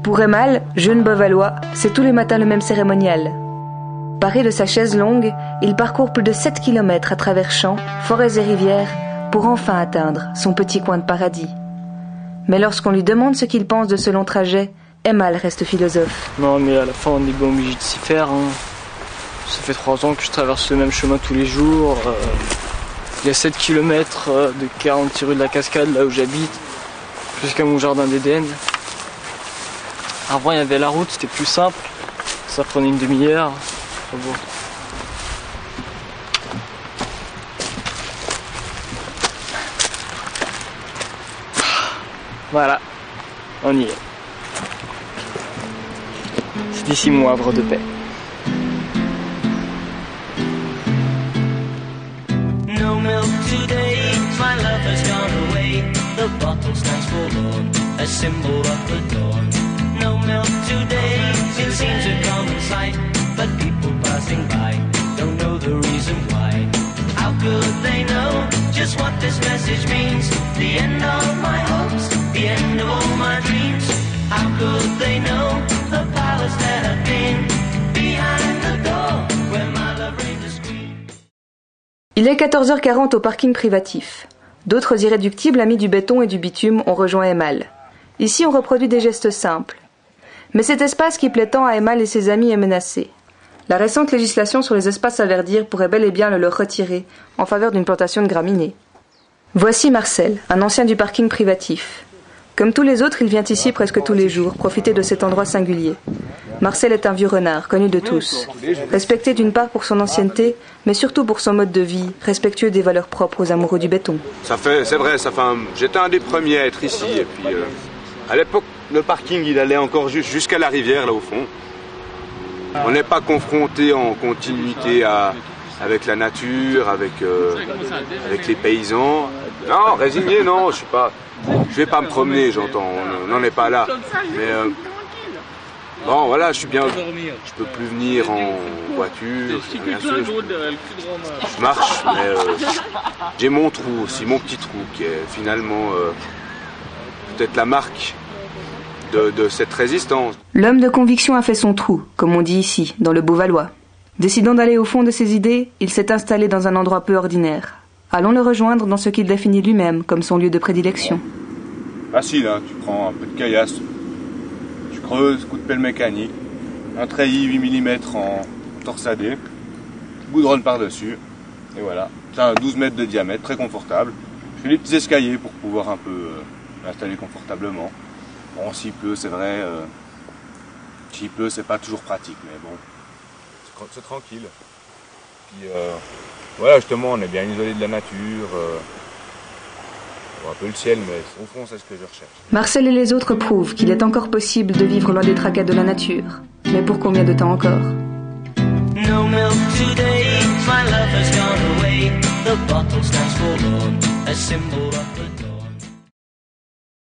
Pour Emal, jeune Bovalois, c'est tous les matins le même cérémonial. Paré de sa chaise longue, il parcourt plus de 7 kilomètres à travers champs, forêts et rivières pour enfin atteindre son petit coin de paradis. Mais lorsqu'on lui demande ce qu'il pense de ce long trajet, Emal reste philosophe. Non, mais à la fin, on est bien obligé de s'y faire. Ça fait 3 ans que je traverse le même chemin tous les jours. Il y a 7 kilomètres de 40 rue de la Cascade, là où j'habite, jusqu'à mon jardin d'Éden. Avant, il y avait la route, c'était plus simple. Ça prenait une demi-heure. Bon. Voilà, on y est. C'est ici mon havre de paix. No milk today, my love has gone away. The bottle stands forlorn, a symbol of the dawn. No milk today, it seems a common sight, but people passing by don't know the reason why. How could they know just what this message means? The end of my hopes, the end of all my dreams. How could they know the powers that have been behind the door where my love reigns as queen? Il est 14h40 au parking privatif. D'autres irréductibles amis du béton et du bitume ont rejoint Emal. Ici, on reproduit des gestes simples. Mais cet espace qui plaît tant à Emal et ses amis est menacé. La récente législation sur les espaces à verdir pourrait bel et bien le leur retirer en faveur d'une plantation de graminées. Voici Marcel, un ancien du parking privatif. Comme tous les autres, il vient ici presque tous les jours, profiter de cet endroit singulier. Marcel est un vieux renard, connu de tous. Respecté d'une part pour son ancienneté, mais surtout pour son mode de vie, respectueux des valeurs propres aux amoureux du béton. J'étais un des premiers à être ici, et puis à l'époque, le parking, il allait encore jusqu'à la rivière, là au fond. On n'est pas confronté en continuité avec la nature, avec les paysans. Non, résigné, non, je vais pas me promener, j'entends, on n'en est pas là. Mais bon, voilà, je peux plus venir en voiture, bien sûr, je marche, mais j'ai mon trou aussi, mon petit trou, qui est finalement peut-être la marque de cette résistance. L'homme de conviction a fait son trou, comme on dit ici, dans le Beauvalois. Décidant d'aller au fond de ses idées, il s'est installé dans un endroit peu ordinaire. Allons le rejoindre dans ce qu'il définit lui-même comme son lieu de prédilection. Facile, hein, tu prends un peu de caillasse, tu creuses, coup de pelle mécanique, un treillis 8 mm en torsadé, tu goudronnes par-dessus, et voilà. Ça a 12 mètres de diamètre, très confortable. Je fais des petits escaliers pour pouvoir un peu l'installer confortablement. Bon, s'il pleut, c'est vrai, s'il pleut, c'est pas toujours pratique, mais bon, c'est tranquille. Puis voilà, justement, on est bien isolé de la nature, un peu le ciel, mais au fond, c'est ce que je recherche. Marcel et les autres prouvent qu'il est encore possible de vivre loin des tracas de la nature. Mais pour combien de temps encore? No milk today, my love has gone away. The bottle stands forlorn, a symbol of the